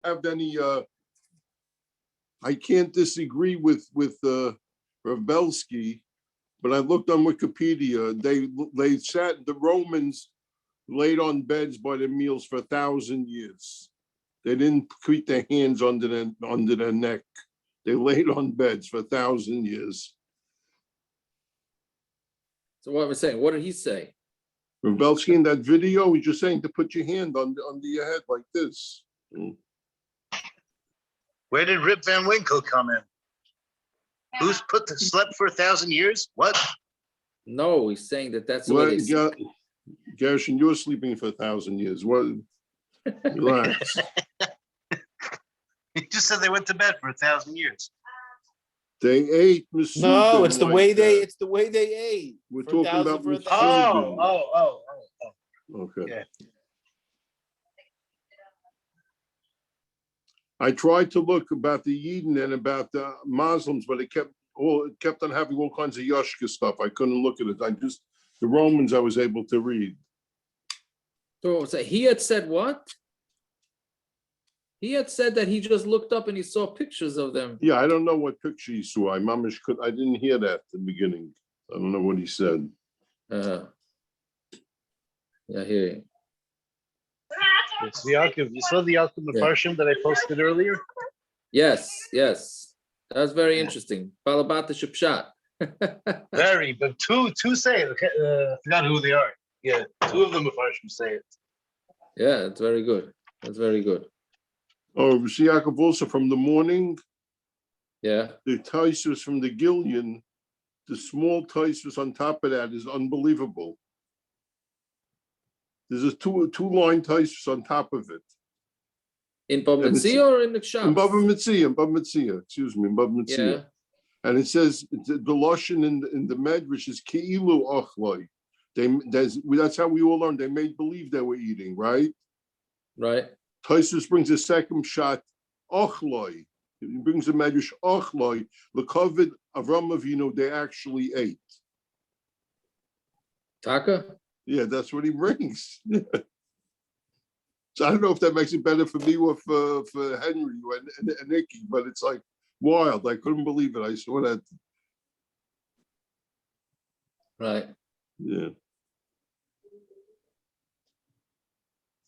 have any. I can't disagree with Rav Belsky, but I looked on Wikipedia. The Romans laid on beds by their meals for 1,000 years. They didn't keep their hands under their neck. They laid on beds for 1,000 years. So what was saying? What did he say? Rav Belsky in that video, he's just saying to put your hand under your head like this. Where did Rip Van Winkle come in? Who's slept for 1,000 years? What? No, he's saying that's what they say. Gershon, you're sleeping for 1,000 years. What? Relax. He just said they went to bed for 1,000 years. They ate Mesubin. No, it's the way they ate. We're talking about Mesubin. Oh. Okay. Yeah. I tried to look about the Yidden and about the Muslims, but it kept on having all kinds of Yoshka stuff. I couldn't look at it. The Romans I was able to read. So he had said what? He had said that he just looked up and he saw pictures of them. Yeah, I don't know what picture he saw. I didn't hear that at the beginning. I don't know what he said. Yeah, I hear you. It's the Akiva. You saw the Akiva Mefarshim that I posted earlier? Yes. That was very interesting. Balabata Shipshat. Very, but two say it. I forgot who they are. Yeah, two of them Mefarshim say it. Yeah, it's very good. That's very good. Oh, Yaakov also from the morning. Yeah. The Taisus from the Gillian, the small Taisus on top of that is unbelievable. There's a two-line Taisus on top of it. In Bava Metzia or in the Shams? In Bava Metzia, excuse me, in Bava Metzia. Yeah. And it says the Lashon in the Medrash is Ki'ilu Ochloi. That's how we all learned. They made believe they were eating, right? Right. Taisus brings a second shot, Ochloi. He brings the Medrash Ochloi. The Kovid Avram Avinu, they actually ate. Taka? Yeah, that's what he brings. So I don't know if that makes it better for me or for Henry and Nicky, but it's like wild. I couldn't believe it. I saw that. Right. Yeah.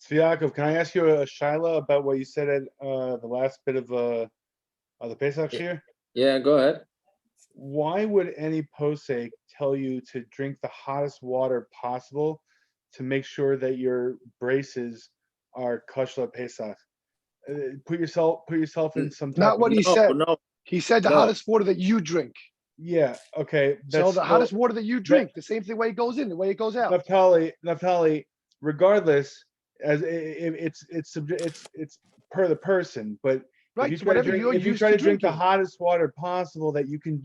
Yaakov, can I ask you a shaila about what you said at the last bit of the Pesach here? Yeah, go ahead. Why would any posek tell you to drink the hottest water possible to make sure that your braces are kosher Pesach? Put yourself in some. Not what he said. No. He said the hottest water that you drink. Yeah. Okay. So the hottest water that you drink, the same thing way it goes in, the way it goes out. Naftali. Regardless, as it's per the person, but. Right, if you try to drink the hottest water possible that you can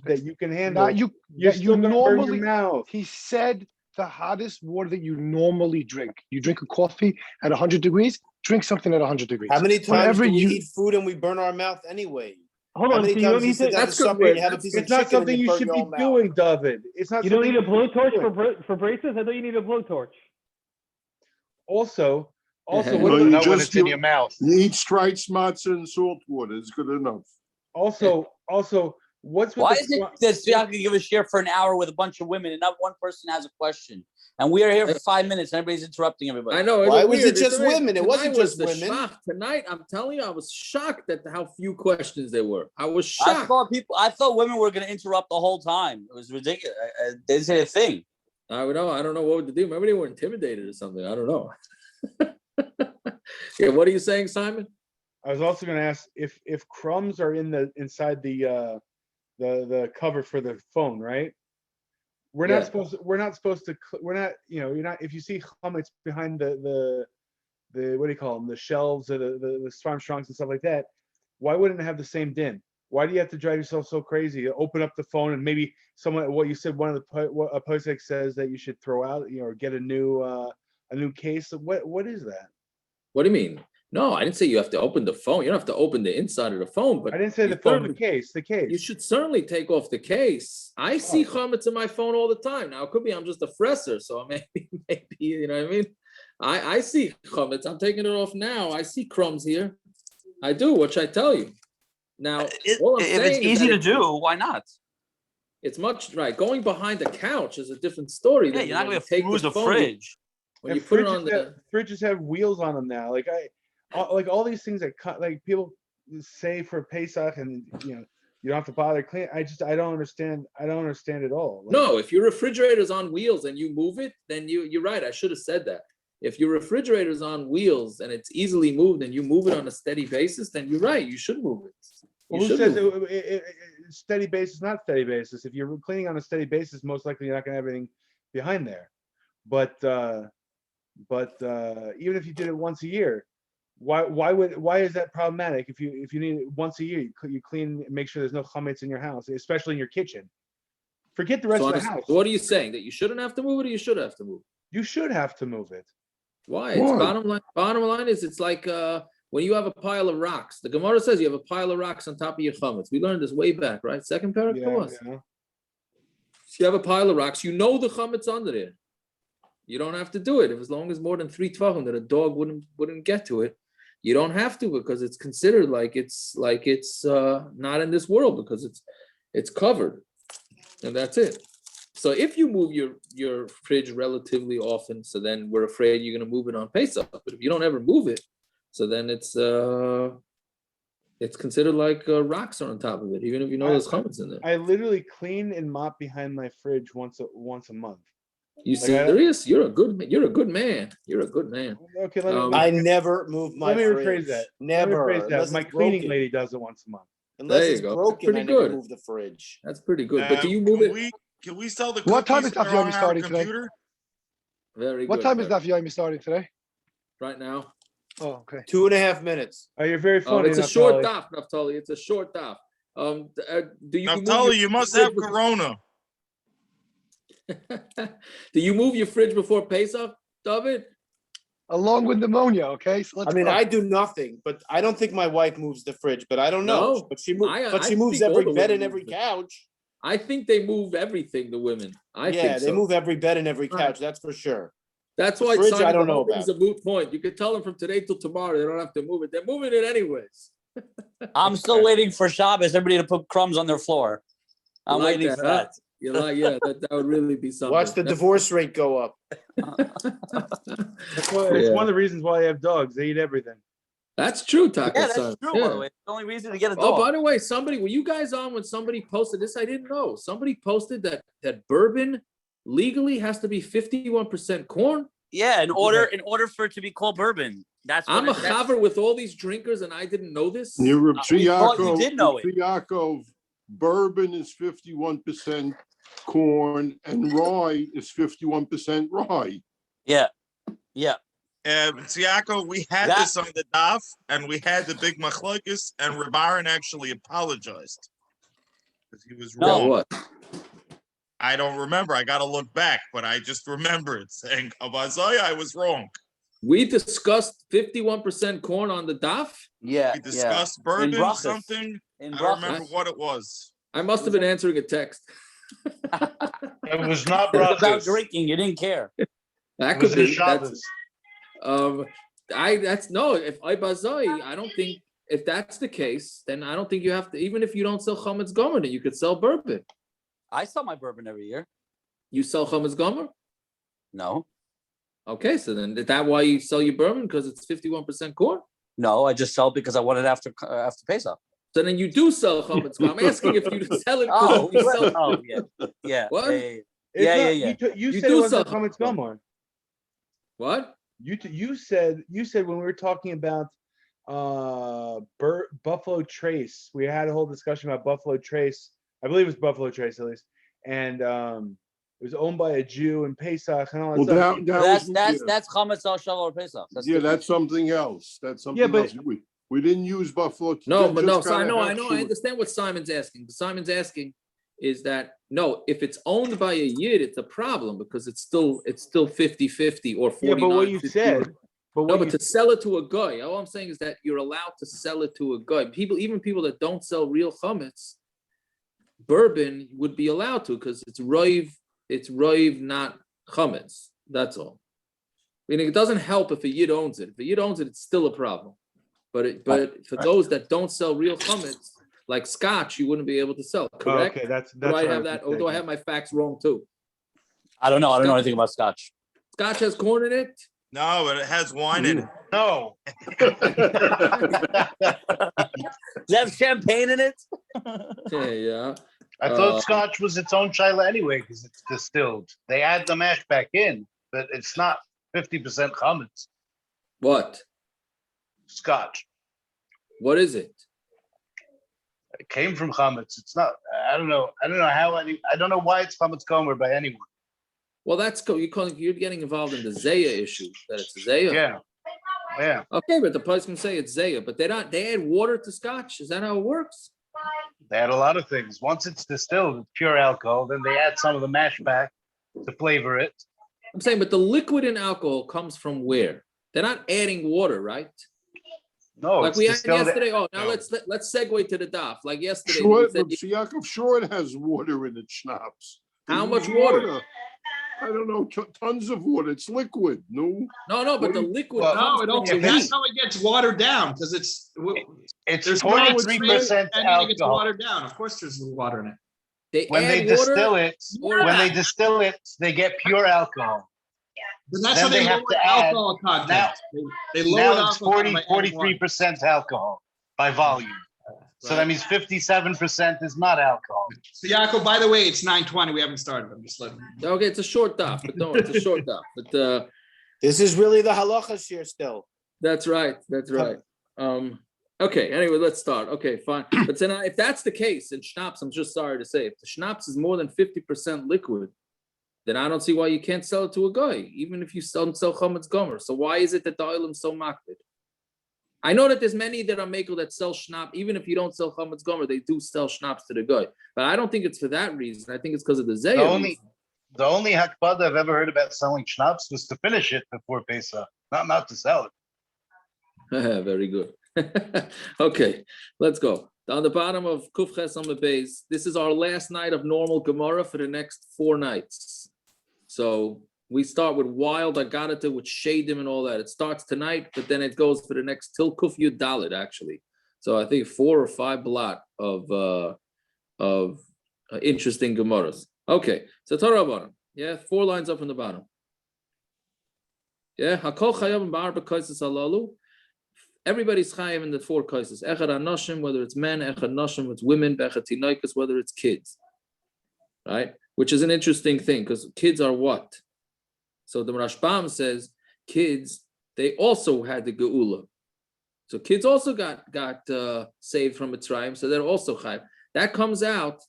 handle, you're still gonna burn your mouth. He said the hottest water that you normally drink. You drink a coffee at 100 degrees, drink something at 100 degrees. How many times do we eat food and we burn our mouth anyway? Hold on, so you don't need to. That's good. It's not something you should be doing, David. It's not. You don't need a blowtorch for braces. I thought you need a blowtorch. Also, what about when it's in your mouth? You eat stripes, matzah, and salt water. It's good enough. Also, what's with why is it that Tzviak can give a share for an hour with a bunch of women and not one person has a question? And we are here for 5 minutes. And everybody's interrupting everybody. I know. Why was it just women? It wasn't just women. Shock. Tonight, I'm telling you, I was shocked at how few questions there were. I was shocked. I thought women were going to interrupt the whole time. It was ridiculous. They didn't say a thing. I don't know what to do. Maybe they were intimidated or something. I don't know. Yeah, what are you saying, Simon? I was also going to ask if crumbs are inside the cover for the phone, right? You're not if you see chametz behind the what do you call them, the shelves or the Armstrongs and stuff like that, why wouldn't it have the same din? Why do you have to drive yourself so crazy? Open up the phone and maybe what you said, one of a posek says that you should throw out, or get a new case. What is that? What do you mean? No, I didn't say you have to open the phone. You don't have to open the inside of the phone. But I didn't say the phone. The case. You should certainly take off the case. I see chametz in my phone all the time. Now it could be I'm just a fresser, so maybe you know what I mean. I see chametz. I'm taking it off now. I see crumbs here. I do. What should I tell you? Now, all I'm If it's saying is easy that to do, why not? it's much right. Going behind the couch is a different story. Yeah, than you're not when gonna you take lose the phone, fridge. When And you put it on the. fridges have wheels on them now. Like all these things that cut, like people say for Pesach, and you don't have to bother clean. I don't understand. I don't understand at all. Like, No, if your refrigerator's on wheels and you move it, then you're right. I should have said that. If your refrigerator's on wheels and it's easily moved and you move it on a steady basis, then you're right. You should move it. You who should says move steady basis, not steady basis? If you're cleaning on a steady basis, most likely you're not going to have anything behind there. But even if you did it once a year, why is that problematic? If you need it once a year, you clean and make sure there's no chametz in your house, especially in your kitchen. Forget the rest of the house. So what are you saying? That you shouldn't have to move it or you should have to move it? You should have to move it. Why? It's bottom line. Bottom line is it's like when you have a pile of rocks. The Gemara says you have a pile of rocks on top of your chametz. We learned this way back, right? Second paragraph. Yeah. So you have a pile of rocks. You know the chametz under there. You don't have to do it. If as long as more than 3 tvachim that a dog wouldn't get to it, you don't have to because it's considered like it's not in this world because it's covered, and that's it. So if you move your fridge relatively often, so then we're afraid you're going to move it on Pesach. But if you don't ever move it, so then it's considered like rocks are on top of it, even if you know there's chametz in there. I literally clean and mop behind my fridge once a month. You serious? You're a good man. You're a good man. You're a good man. Okay, I never move my let me fridge. rephrase that. Never. Let me rephrase that. Unless My it's cleaning broken. lady does it once a month. Unless There you it's go. broken, Pretty I never good. move the fridge. That's pretty good. But do you move it? Can we sell the What time cookies is Daf that are on Yomi our starting today? computer? Very good. What time is Daf Yomi starting today? right now? Oh, okay. 2.5 minutes. Oh, you're very Oh, funny. it's a short Naftali. daf, Naftali. It's a short daf. Do you move Naftali, your you must fridge have corona. Do you move your fridge before Pesach, David? Along with pneumonia, okay? So let's I mean, go. I do nothing, but I don't think my wife moves the fridge. But I don't know. No. But she moves. I But she moves think all every the bed women and every move it. couch. I think they move everything, the women. I Yeah, think they so. move every bed and every Right. couch. That's for sure. That's The why fridge, Simon, I don't the whole know thing's a moot point. You could tell them from today till tomorrow they don't have to move it. They're moving it anyways. I'm still waiting for Shabbos, everybody to put crumbs on their floor. I'm like waiting that, for huh? that. You're like, yeah, that would really be something. Watch the divorce rate go up. That's why, it's Yeah. one of the reasons why I have dogs. They eat everything. That's true, Taka. Yeah, that's true, by the way. It's the only reason to get a dog. Oh, by the way, were you guys on when somebody posted this? I didn't know. Somebody posted that bourbon legally has to be 51% corn. Yeah, in order for it to be called bourbon. That's what I'm a chaver with all these drinkers, and I didn't know this. Reb we thought you did know it. Yaakov, bourbon is 51% corn and rye is 51% rye. Yeah. Siako, we had That- this on the daf, and we had the big machlokes, and Reb Aaron actually apologized because he was No. wrong. What? I don't remember. I got to look back, but I just remember it saying, Abazai, I was wrong. We discussed 51% corn on the daf. Yeah. We discussed bourbon, brachas. something. In I don't remember brachas. what it was. I must have been answering a text. It was not It was about brachas. drinking. You didn't care. That It was could be. the Shabbos. If I bazai, I don't think if that's the case, then I don't think you have to. Even if you don't sell chametz gomer, you could sell bourbon. I sell my bourbon every year. You sell chametz gomer. No. Okay, so then is that why you sell your bourbon because it's 51% corn? No, I just sell it because I want it after Pesach. So then you do sell chametz gomer. I'm asking if you sell it. Oh, You sell, yeah. What? It's Yeah, not- yeah. You You said do it wasn't sell- Chametz Gomor. what? You said when we were talking about Buffalo Trace, we had a whole discussion about Buffalo Trace. I believe it was Buffalo Trace at least, and it was owned by a Jew in Pesach and all that Well, stuff. That's chametz al shalom or Pesach. That's Yeah, different. that's something else. That's something Yeah, but- else. We didn't use Buffalo. No, Ju- but just no. So I gotta know. have I understand what Simon's asking. Simon's asking is that no, if it's owned by a yid, it's a problem because it's still 50-50 or 49. Yeah, but what you 50. said, No, but to sell it to a guy, all I'm saying is that you're allowed to sell it to a guy. Even people that don't sell real chametz, bourbon would be allowed to because it's roiv, not chametz. That's all. Meaning it doesn't help if a yid owns it. If a yid owns it, it's still a problem. But for those that don't sell real chametz, like scotch, you wouldn't be able to sell. Correct? Okay, that's Or do I what have was that? Or do I have mistaken. my facts wrong too? I don't know. I don't know anything about scotch. Scotch has corn in it. No, but it has wine in it. No. Does it have champagne in it? Yeah. I thought scotch was its own chila anyway because it's distilled. They add the mash back in, but it's not 50% chametz. What? Scotch. What is it? It came from chametz. It's not. I don't know. I don't know why it's chametz gomer by anyone. Well, that's cool. You're getting involved in the Zaya issue. That it's Zaya. Yeah. Yeah. Okay, but the person can say it's Zaya, but they add water to scotch. Is that how it works? They add a lot of things. Once it's distilled, it's pure alcohol. Then they add some of the mash back to flavor it. I'm saying, but the liquid in alcohol comes from where? They're not adding water, right? No, Like it's we had distilled. yesterday. Oh, now No. let's segue to the daf. Like yesterday, Sure, we said, Yaakov, sure it has water in it, schnapps. They how use much water? I don't know, tons of water. It's liquid. No, No, but the What liquid Well, comes No, it from also, the that's wheat. how it gets watered down, because it's, It's there's 43% and it gets alcohol. watered down. Of course, there's water in it. They When they add water. distill it, or- when they distill it, they get pure alcohol. But that's Then how they they have lower to the add- alcohol content. now- They lower the Now it's alcohol content by adding water. 43% alcohol by volume. So that Right. means 57% is not alcohol. So Yaakov, by the way, it's 9:20. We haven't started. I'm just letting. Okay, it's a short daf, but don't. It's a short daf, but This is really the halachas here still. that's right. That's right. Okay. Anyway, let's start. Okay, fine. But then, if that's the case in schnapps, I'm just sorry to say, if the schnapps is more than 50% liquid, then I don't see why you can't sell it to a guy, even if you don't sell chametz gomer. So why is it that the oil is so makbid? I know that there's many that are makel that sell schnapp, even if you don't sell chametz gomer, they do sell schnapps to the guy. But I don't think it's for that reason. I think it's because of the The zayah. only hakbada I've ever heard about selling schnapps was to finish it before Pesach, not to sell it. Very good. Okay, let's go. On the bottom of Kuf Ches on the base, this is our last night of normal Gemara for the next 4 nights. So we start with wild agadata with shadim and all that. It starts tonight, but then it goes for the next till Kuf Yud Dalit actually. So I think 4 or 5 blot of interesting Gemaras. Okay, so Torah bottom. Yeah, 4 lines up from the bottom. Yeah, Hakol Chayavim Ba'ar B'Kaisis Halalu. Everybody's chayim in the 4 cases. Echad anoshim, whether it's men, echad noshim, it's women, echad tinoikas, whether it's kids, right? Which is an interesting thing because kids are what? So the Rashbam says kids, they also had the geula. So kids also got saved from Mitzrayim, so they're also chayim. That comes out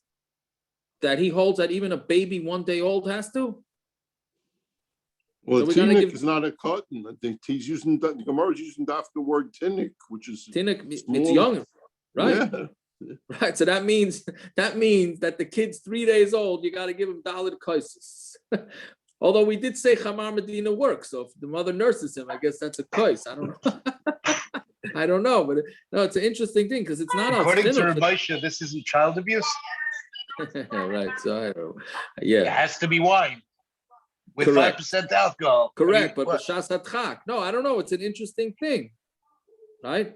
that he holds that even a baby 1 day old has to. well, So we're gonna tinnik give- is not a cotton. I think he's using the Gemara is using the word tinnik, which is Tinnik, it's small. young, right? Yeah. Right, so that means that the kid's 3 days old, you got to give him dalit kaisis. Although we did say Chamar Medina works, so if the mother nurses him, I guess that's a kais. I don't know. I don't know, but no, it's an interesting thing because it's not According to chinuch. Ramosha, this isn't child abuse. Right, so I don't know. It Yeah, has to be wine with Correct. 5% alcohol. correct. But What? b'shas hatchak, no, I don't know. It's an interesting thing, right?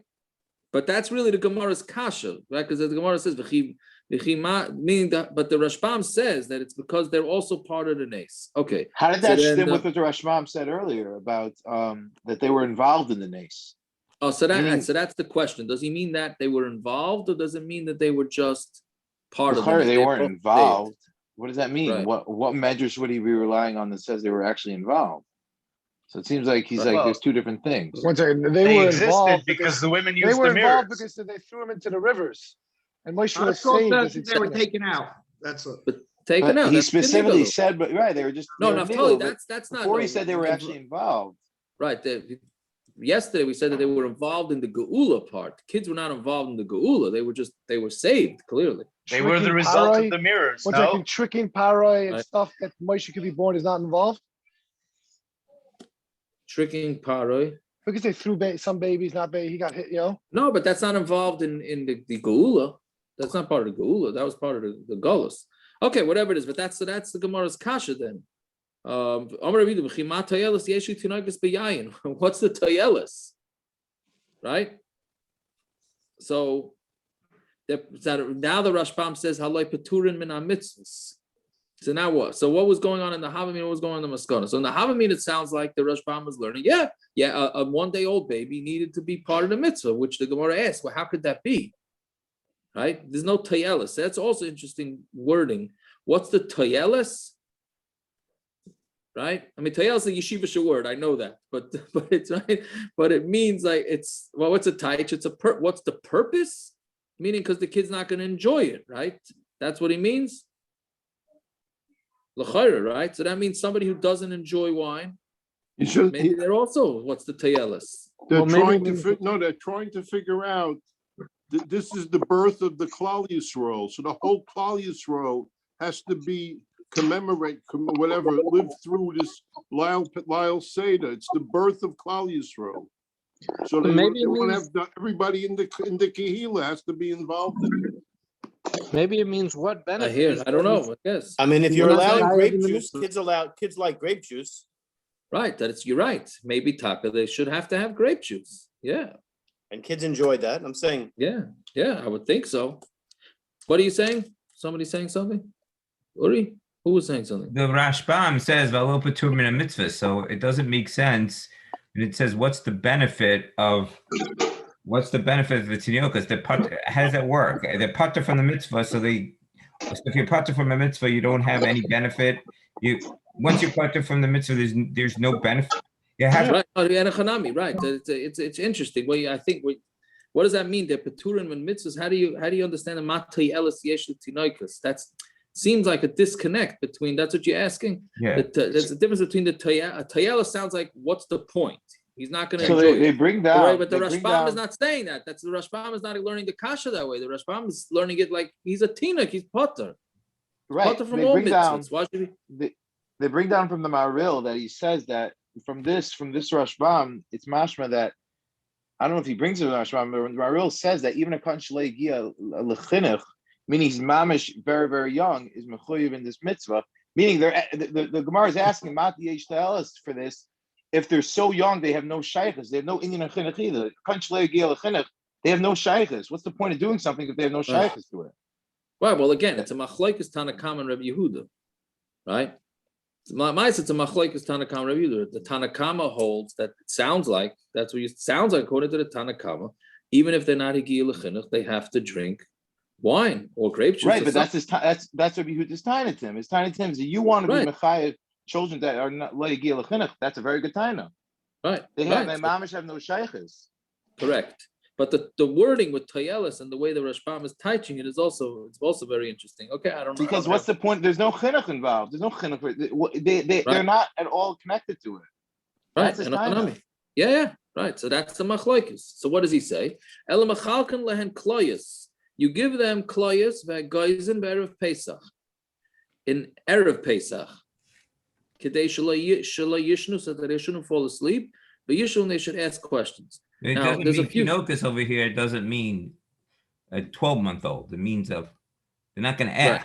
But that's really the Gemara's kasha, right? Because the Gemara says meaning that, but the Rashbam says that it's because they're also part of the nace. Okay. How did So that then stem the- with what the Rashbam said earlier about that they were involved in the nace? Oh, so Meaning- that's the question. Does he mean that they were involved, or does it mean that they were just part of Clearly, it? they weren't both involved. What does that mean? Right. What measures would he be relying on that says they were actually involved? So it seems like he's Well- like there's 2 different things. One second, They they were existed involved because the women they used were the involved mirrors. because they threw them into the rivers, and Moshe I was thought saved. that as it they were said. taken out. That's what. But taken But out. he that's specifically nigga. said, but right, they were just No, they were Naftali, nigga, but that's not. before he no, said they were actually involved. right. Yesterday we said that they were involved in the geula part. Kids were not involved in the geula. They were saved clearly. They were the Tricking result Paroi. of the mirrors. One No, second, tricking Paroi and Right. stuff that Moshe could be born is not involved Tricking paroi. because they threw some babies, not baby. He got hit, No, but that's not involved in the geula. That's not part of the geula. That was part of the golus. Okay, whatever it is, but that's the Gemara's kasha then. What's the tayelis? Right? So now the Rashbam says haloi peturin min mitzvahs. So now what? So what was going on in the Havamina? What was going on in the Maskana? So in the Havamina, it sounds like the Rashbam was learning. A 1-day-old baby needed to be part of the mitzvah, which the Gemara asked, well, how could that be? Right? There's no tayelis. That's also interesting wording. What's the tayelis? Right? I mean, tayelis is a yeshivish word. I know that, but it's right. But it means like it's what's a taich? It's what's the purpose? Meaning because the kid's not going to enjoy it, right? That's what he means. L'chayra, right? So that means somebody who doesn't enjoy wine. Maybe they're also what's the tayelis? They're trying to figure out. This is the birth of the Klal Yisrael. So the whole Klal Yisrael has to be live through this Lyle Seder. It's the birth of Klal Yisrael. So they want to have everybody in the Kehila has to be involved in it. Maybe it means what benefit? I don't know. I guess. I mean, if you're allowing grape juice, kids like grape juice. Right. You're right. Maybe Taka, they should have to have grape juice. Yeah. And kids enjoy that. I'm saying. Yeah, I would think so. What are you saying? Somebody saying something? Uri? Who was saying something? The Rashbam says "V'lo patur min mitzvah," so it doesn't make sense. And it says, "What's the benefit of the tinyokas? How does that work? They're patur from the mitzvah, so if you're patur from a mitzvah, you don't have any benefit. Once you're patur from the mitzvah, there's no benefit. Right. It's interesting. Well, I think what does that mean? They're paturin when mitzvahs. How do you understand the matay elis yesh l'tinoikas? That seems like a disconnect between. That's what you're asking. Yeah. There's a difference between the tayela sounds like what's the point? He's not going to. So enjoy they bring down. Right, but the Rashbam is not saying that. That's the Rashbam is not learning the kasha that way. The Rashbam is learning it like he's a tinok. He's potter. Right. Potter from all mitzvahs. Why should he? They bring down from the Maril that he says that. From this Rashbam, it's mashma that I don't know if he brings it to the Rashbam, but Maril says that even a kanshalei gia lechinich, meaning he's mamish very, very young, is mechuyev in this mitzvah. Meaning the Gemara is asking Mati Yesh Ta'elis for this. If they're so young, they have no shaykhs. They have no Indian chinuch either. Kanshalei gia lechinich, they have no shaykhs. What's the point of doing something if they have no shaykhs to it? Right. Well, again, it's a machlokes Tanakam and Rabbi Yehuda, right? It's a machlokes Tanakam Rabbi Yehuda. The Tanakama holds that it sounds like according to the Tanakama, even if they're not higiyah l'chinuch, they have to drink wine or grape juice. Right, but that's Rabbi Yehuda's Tainatim. His Tainatim is that you want to be mechayev children that are not higiyah l'chinuch. That's a very good Taina. Right. They mamish have no shaykhs. Correct. But the wording with Tayelis and the way the Rashbam is teaching it is also very interesting. Okay, I don't know. Because what's the point? There's no chinuch involved. There's no chinuch. They're not at all connected to it. Right. Yeah. Right. So that's the machlokes. So what does he say? Elamachalkan lehen kloyas. You give them kloyas ve'goyzen be'erev pesach. In erev pesach. Kedei shalay yishnu, so that they shouldn't fall asleep. But yishnu, they should ask questions. It now, doesn't there's mean a few Tinokus over here. It doesn't mean a 12-month-old. It means they're not going to ask.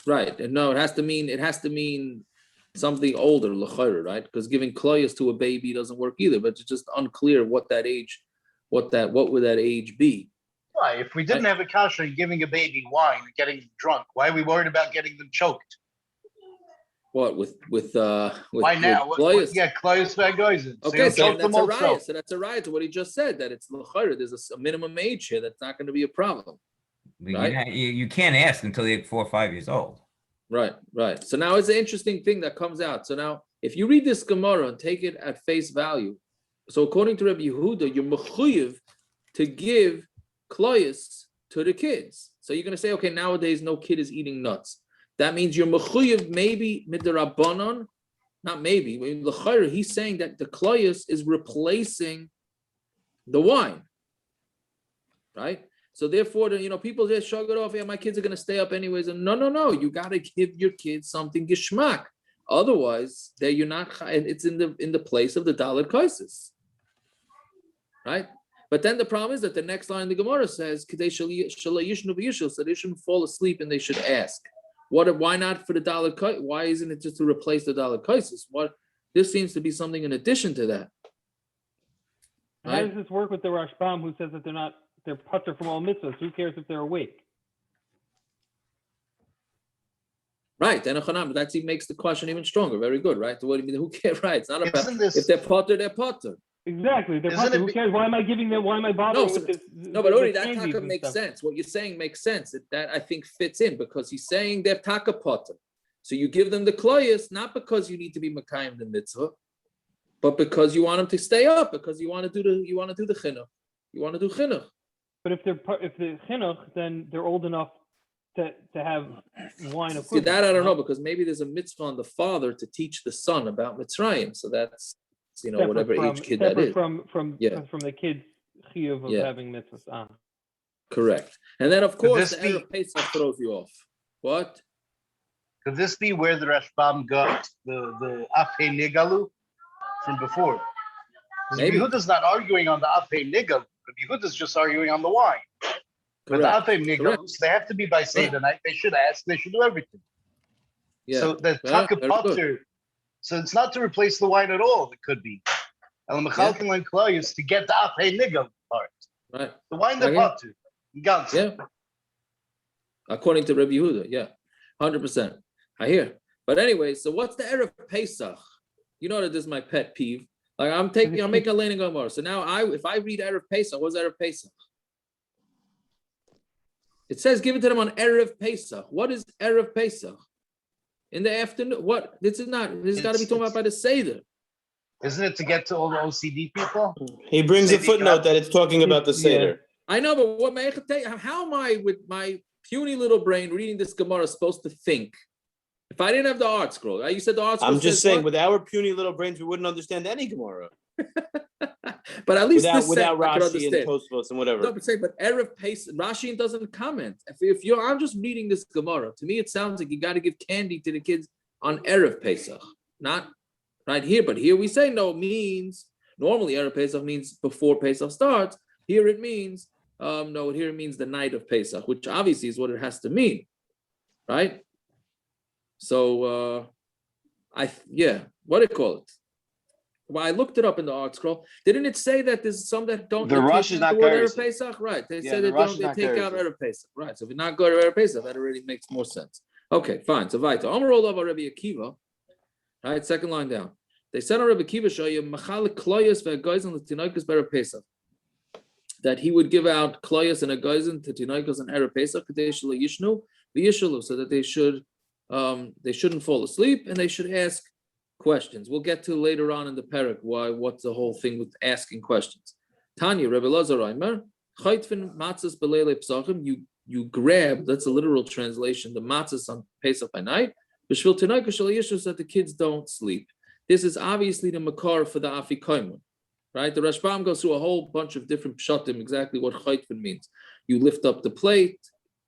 Right. And no, it has to mean something older, l'chayra, right? Because giving kloyas to a baby doesn't work either. But it's just unclear what that age, what would that age be? Why? If we didn't have a kasha giving a baby wine and getting them drunk, why are we worried about getting them choked? What with why now? Kloyas? Kloyas ve'goyzen. Okay, so that's a riot. So that's a riot to what he just said, that it's l'chayra. There's a minimum age here that's not going to be a problem. Right? You can't ask until they're 4 or 5 years old. Right. So now it's an interesting thing that comes out. So now, if you read this Gemara and take it at face value, so according to Rabbi Yehuda, you're mechuyev to give kloyas to the kids. So you're going to say, okay, nowadays no kid is eating nuts. That means you're mechuyev maybe midrabanan, not maybe. L'chayra, he's saying that the kloyas is replacing the wine, right? So therefore, people just shrug it off. Yeah, my kids are going to stay up anyways. And no. You got to give your kids something geschmack. Otherwise, you're not. And it's in the place of the dalet kaisis, right? But then the problem is that the next line in the Gemara says, so they shouldn't fall asleep and they should ask. Why not for the dalet kaisis? Why isn't it just to replace the dalet kaisis? This seems to be something in addition to that. Right? How does this work with the Rashbam who says that they're not they're putter from all mitzvahs. Who cares if they're awake? Right, and that makes the question even stronger. Very good, right? What do you mean? Who cares? Right, it's not about Isn't this- if they're potter, they're potter. Exactly, they're Isn't putter. it Who be- cares? Why am I giving them? Why am I bothering No, with this? No, but the Uri, that candies taka and makes stuff? sense. What you're saying makes sense. That I think fits in because he's saying they're taka potter. So you give them the kloyas not because you need to be makayim the mitzvah, but because you want them to stay up, because you want to do the chinuch. You want to do chinuch. But if they're chinuch, then they're old enough to have wine See, equivalent. that I don't know because maybe there's a mitzvah on the father to teach the son about Mitzrayim. So that's Separate whatever from- age kid that separate is. from Yeah. the kid's chiyuv of Yeah. having mitzvahs. Correct. And then of course the this be- erev Pesach throws you off. What? Could this be where the Rashbam got the Afe Nigalu from before? Because Maybe. Yehuda's not arguing on the Afe Nigalu. Yehuda's just arguing on the wine. But the Correct. Afe Nigalus, they have to be by Seder night. They should ask. They should do everything. Yeah. So the Yeah, Taka very good. Potter. So it's not to replace the wine at all. It could be. El Mechalkin Len Kloyus to get the Afe Nigal part. Right. The wine the Okay. Potter. You got it. Yeah. According to Rabbi Yehuda, yeah, 100%. I hear. But anyway, so what's the erev Pesach? You know that this is my pet peeve. Like I'm making a laning Gemara. So now if I read erev Pesach, what's erev Pesach? It says give it to them on erev Pesach. What is erev Pesach? In the afternoon. What? This is not. This has got to be talking about by the seder. Isn't it to get to all the OCD people? He brings a Maybe footnote that it's talking about the Yeah. Seder. I know, but what may I tell you? How am I with my puny little brain reading this Gemara supposed to think? If I didn't have the art scroll, you said the art scroll. I'm just says saying, what? with our puny little brains, we wouldn't understand any Gemara. But at least Without this without I could Rashi understand. and Tosfos and whatever. No, but say, but erev Pesach, Rashi doesn't comment. If you're, I'm just reading this Gemara. To me, it sounds like you got to give candy to the kids on erev Pesach, not right here. But here we say no means normally erev Pesach means before Pesach starts. Here it means no. Here it means the night of Pesach, which obviously is what it has to mean, right? So what do you call it? Well, I looked it up in the art scroll. Didn't it say that there's some that don't The they take Rush is out not the word Erev. Erev Pesach? Right. They Yeah, say the that Rush is they not take out Erev. Erev Pesach. Right. So if you're not going to Erev Pesach, that already makes more sense. Okay, fine. So Vaita. Amrol of Rabbi Akiva. Right, second line down. They said on Rabbi Akiva Shayim Machal Kloyas ve'Goyzen l'Tinoikus be'Erev Pesach. That he would give out Kloyas and a Goyzen to Tinoikus and Erev Pesach Kadeshla Yishnu v'Yishalu, so that they shouldn't fall asleep and they should ask questions. We'll get to later on in the parak what's the whole thing with asking questions. Tanya, Rebbe Lazar Reimer, Chaytfin matzos b'leilei pesachim. You grab, that's a literal translation, the matzos on Pesach by night, b'shvil tinoikus shel yishu, so that the kids don't sleep. This is obviously the makar for the afikoyim, right? The Rashbam goes through a whole bunch of different pshatim, exactly what chaytfin means. You lift up the plate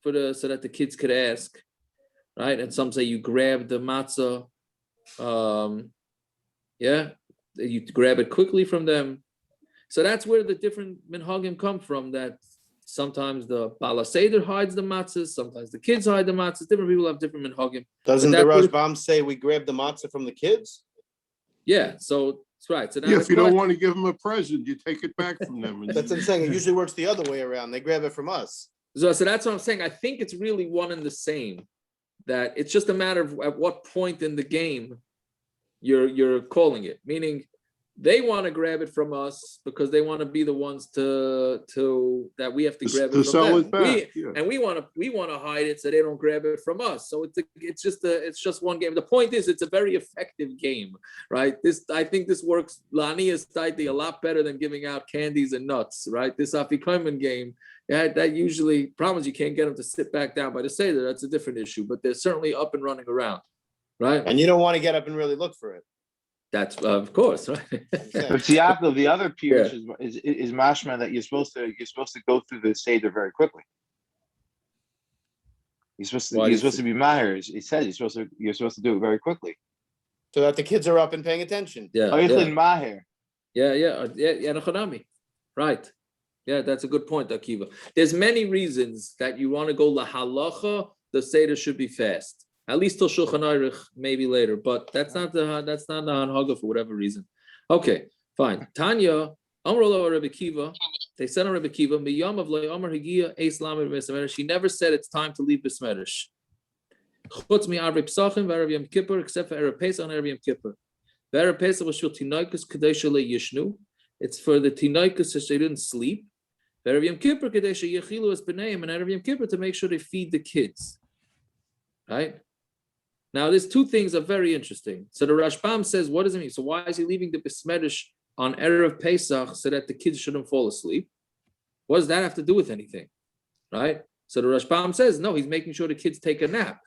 so that the kids could ask, right? And some say you grab the matzah. You grab it quickly from them. So that's where the different minhagim come from, that sometimes the Bala Seder hides the matzahs, sometimes the kids hide the matzahs. Different people have different minhagim. Doesn't the But that's Rashbam say we grab the matzah from the kids? Yeah, so that's right. So now Yeah, the if you don't question- want to give them a present, you take it back from them. and- That's what I'm saying. It usually works the other way around. They grab it from us. So that's what I'm saying. I think it's really one and the same. That it's just a matter of at what point in the game you're calling it. Meaning they want to grab it from us because they want to be the ones to that we have to grab to it from sell them. it back. Yeah. And we want to hide it so they don't grab it from us. So it's just one game. The point is it's a very effective game, right? I think this works Lania's tightly a lot better than giving out candies and nuts, right? This Afikoyman game, that usually problems you can't get them to sit back down by the Seder. That's a different issue, but they're certainly up and running around, right? And you don't want to get up and really look for it. That's of course, right? But Yaakov, the other piece is mashma that you're supposed to go through the seder very quickly. You're supposed to be mahir. He says you're supposed to do it very quickly, so that the kids are up and paying attention. mahir. Yeah, right. Yeah, that's a good point, Akiva. There's many reasons that you want to go lahalacha. The seder should be fast. At least till Shulchan Aruch, maybe later, but that's not the hanhaga for whatever reason. Okay, fine. Tanya, Amrullah Rabbi Akiva, They said on Rabbi Akiva, Miyam of Le'omar Hagia Eis Lamed Beis Medrash. She never said it's time to leave Beis Medrash. Chutz mi Erev Pesachim v'Erev Yom Kippur, except for Erev Pesach and Erev Yom Kippur. V'Erev Pesach was shul tinaikus kadei shelo yishnu. It's for the tinaikus so they didn't sleep. V'Erev Yom Kippur kadei sheyechilu es b'neim, and Erev Yom Kippur to make sure they feed the kids. Right? Now, there's two things that are very interesting. So the Rashbam says, what does it mean? So why is he leaving the Beis Medrash on erev Pesach so that the kids shouldn't fall asleep? What does that have to do with anything? Right? So the Rashbam says, no, he's making sure the kids take a nap.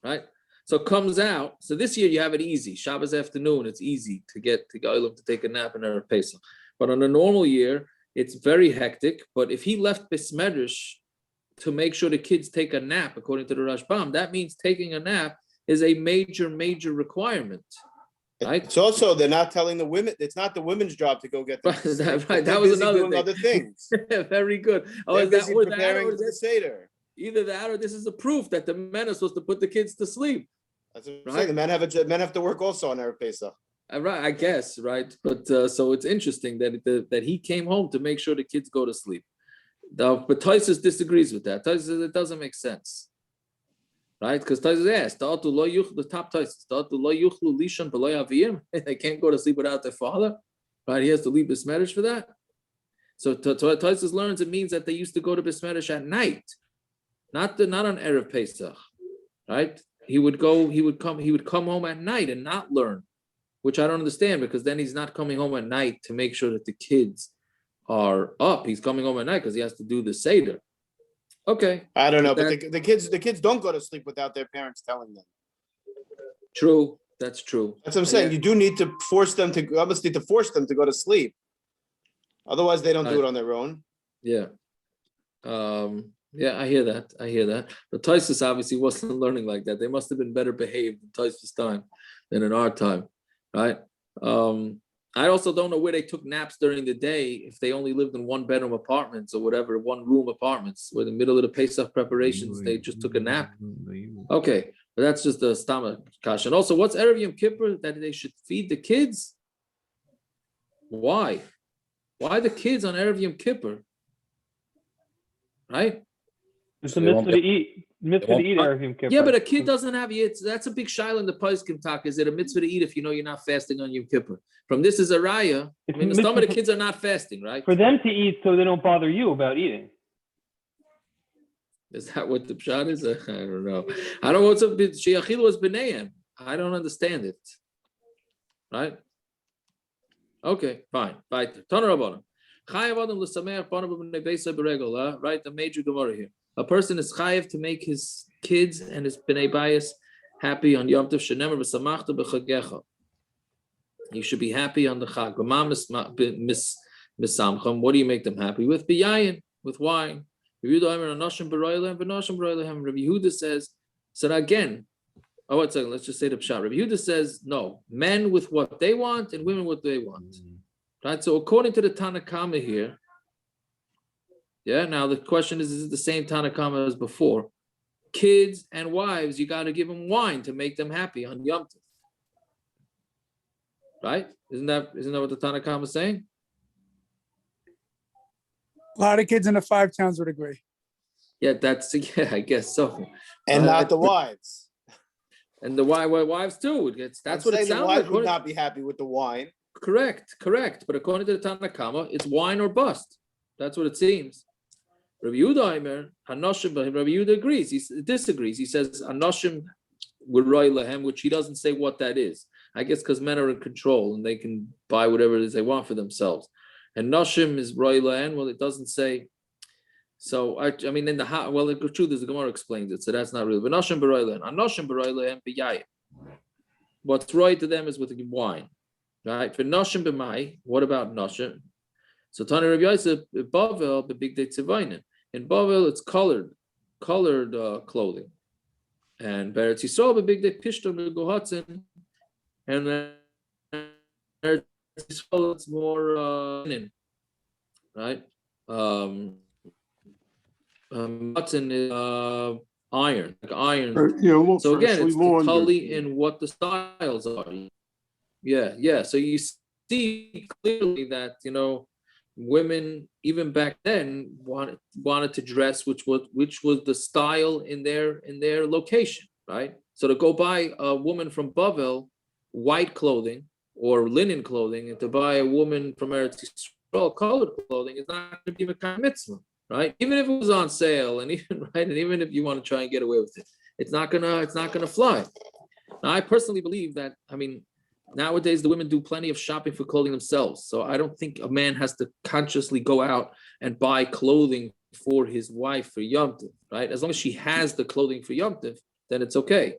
Right? So it comes out. So this year you have it easy. Shabbos afternoon, it's easy to get to Goylem to take a nap in erev Pesach. But on a normal year, it's very hectic. But if he left Beis Medrash to make sure the kids take a nap, according to the Rashbam, that means taking a nap is a major, major requirement. Right? It's also, they're not telling the women, it's not the women's job to go get them. Right, that was another thing. Other things. Very good. They're busy preparing for the seder. Either that or this is a proof that the men are supposed to put the kids to sleep. That's what I'm saying. The men have to work also on erev Pesach. Right, I guess, right? But so it's interesting that he came home to make sure the kids go to sleep. But Taisus disagrees with that. Taisus says it doesn't make sense, right? Because Taisus asked, the top Taisus, they can't go to sleep without their father, right? He has to leave Beis Medrash for that. So Taisus learns it means that they used to go to Beis Medrash at night, not on erev Pesach, right? He would come home at night and not learn, which I don't understand, because then he's not coming home at night to make sure that the kids are up. He's coming home at night because he has to do the seder. Okay. I don't know, but the kids don't go to sleep without their parents telling them. True. That's true. That's what I'm saying. You do need to force them to go to sleep. Otherwise, they don't do it on their own. Yeah. Yeah, I hear that. But Taisus obviously wasn't learning like that. They must have been better behaved in Taisus' time than in our time, right? I also don't know where they took naps during the day if they only lived in one bedroom apartments or whatever, one room apartments, where in the middle of the Pesach preparations, they just took a nap. Okay, but that's just the stomach kash. And also, what's erev Yom Kippur that they should feed the kids? Why? Why the kids on erev Yom Kippur? Right? It's a mitzvah to eat. Mitzvah to eat erev Yom Kippur. Yeah, but a kid doesn't have it. That's a big shaila in the Pesachim talk. Is it a mitzvah to eat if you know you're not fasting on Yom Kippur? From this is a raya. I mean, some of the kids are not fasting, right? For them to eat so they don't bother you about eating. Is that what the pshat is? I don't know. I don't know what's up. Sheyachilu was b'neihem. I don't understand it. Right? Okay, fine. Right. Right, the major Gemara here. A person is chayiv to make his kids and his bnei bayis happy on Yom Tov. Shenemar v'samachta b'chagecha. You should be happy on the Chag. What do you make them happy with? B'yayin, with wine. Rabbi Yehuda says, so again, let's just say the pshat. Rabbi Yehuda says, no, men with what they want and women what they want. Right? So according to the Tanakama here, yeah, now the question is it the same Tanakama as before? Kids and wives, you got to give them wine to make them happy on Yom Tov. Right? Isn't that what the Tanakama is saying? A lot of kids in the 5 towns would agree. Yeah, I guess so. And not the wives. And the wives too. That's what it sounds like. The wives would not be happy with the wine. Correct. But according to the Tanakama, it's wine or bust. That's what it seems. Rabbi Yehuda agrees. He disagrees. He says Anoshim with Roy Lahem, which he doesn't say what that is. I guess because men are in control and they can buy whatever it is they want for themselves. And Noshim is Roy Lahem. Well, it doesn't say. So the truth is the Gemara explains it. So that's not real. But Noshim b'Roy Lahem. Anoshim b'Roy Lahem b'Yayim. What's right to them is with wine, right? For Noshim b'Mai, what about Noshim? So Tani Rabbi Yosef Bavel b'Big Day Tzivayim. In Bavel, it's colored clothing, and Beretz Yisrael b'Big Day Pishton b'Gohatzin, and then Beretz Yisrael it's more linen, right? Gohatzin is iron, like iron. So again, it's the kali in what the styles are. Yeah. So you see clearly that women even back then wanted to dress which was the style in their location, right? So to go buy a woman from Bavel white clothing or linen clothing, and to buy a woman from Eretz Yisrael colored clothing is not going to be a kind of mitzvah, right? Even if it was on sale, and even if you want to try and get away with it, it's not gonna fly. Now, I personally believe that. I mean, nowadays the women do plenty of shopping for clothing themselves, so I don't think a man has to consciously go out and buy clothing for his wife for Yom Tov, right? As long as she has the clothing for Yom Tov, then it's okay.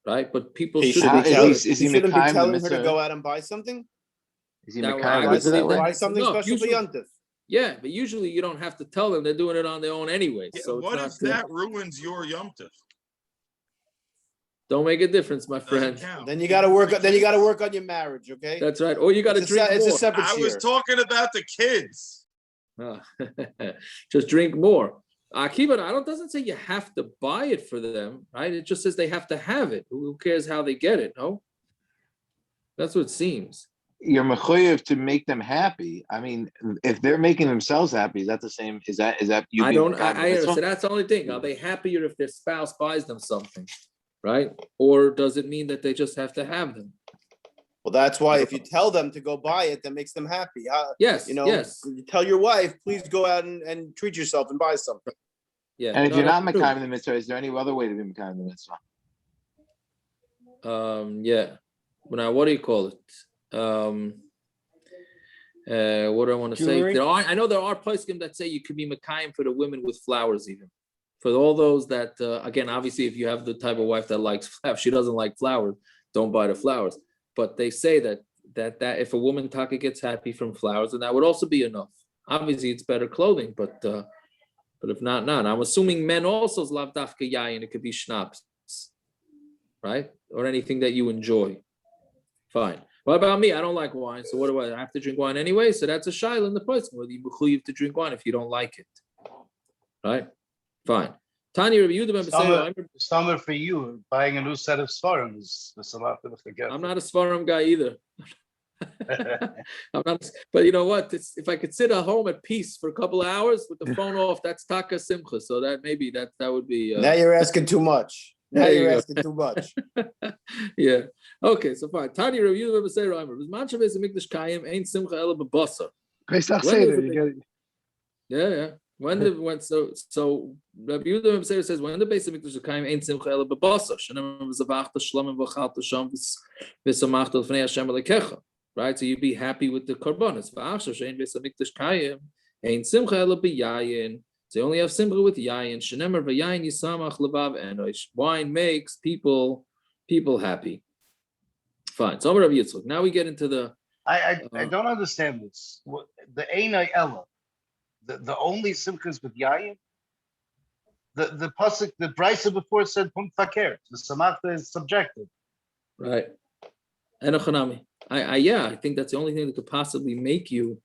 Right, but people He should shouldn't be Mekayim telling her to mitzvah? go out and buy something. Is he Now, Mekayim I would mitzvah that believe way? Buy something No, special for usually- Yontif. Yeah, but usually you don't have to tell them; they're doing it on their own anyway. Yeah, So it's what not, if that ruins your Yom Tov? don't make a difference, my Doesn't friend. count. Then you got to work. Then you got to work on your marriage. Okay. That's right. Or you got to It's a drink se- it's a more. separate I was share. talking about the kids. Ah, just drink more. Akiva, doesn't say you have to buy it for them, right? It just says they have to have it. Who cares how they get it? No, that's what it seems. You're mechuyev to make them happy. I mean, if they're making themselves happy, is that the same? Is that you? I being don't. Mekayim I mitzvah? so that's the only thing. Are they happier if their spouse buys them something, right? Or does it mean that they just have to have them? Well, that's why if you tell them to go buy it, that makes them happy. Yes. You know, Yes. you tell your wife, please go out and treat yourself and buy something. Yeah. And if no, you're not that's true. Mekayim the mitzvah, is there any other way to be Mekayim the mitzvah? Yeah. Now, what do you call it? What do I want to say? Jewelry? I know there are poskim that say you could be Mekayim for the women with flowers, even for all those that again, obviously, if you have the type of wife that likes flowers, she doesn't like flowers, don't buy the flowers. But they say that if a woman taka gets happy from flowers, then that would also be enough. Obviously, it's better clothing, but if not, I'm assuming men also is lav dafka yayin. It could be schnapps, right, or anything that you enjoy. Fine. What about me? I don't like wine, so what do I have to drink wine anyway? So that's a shaila in the price whether you mechuyev to drink wine if you don't like it, right? Fine. Tanya Rabbi Yehuda Summer for you, buying a new set of svarim is a lot to forget. I'm not a svarim guy either. I'm not, but you know what? If I could sit at home at peace for a couple of hours with the phone off, that's taka simcha. So that maybe that would be. Now you're asking too much. Now There you you're go. asking too much. Yeah. Okay. So fine. Tanya Rabbi Yehuda say Reimer. Bisman Beis Hamikdash kayim ain't simcha ela bebasar. Pesach When seder, is you get it. Yeah. When Rabbi Yehuda says when the Beis Hamikdash kayim ain't simcha ela bebasar. Shenem v'zavachta shlomim v'chalta sham v'samachta l'fnei Hashem alekecha. Right, so you'd be happy with the korbanos. So you only have simcha with yayin. Shenemer v'yayin yisamach levav enosh. Wine makes people happy. Fine. So Rabbi Yitzchak. Now we get into the. I don't understand this. The Einai Ella, the only simchas with yayin. The pasuk, the brisa before said punt faker. The samachta is subjective. Right. Enochanami. I think that's the only thing that could possibly make you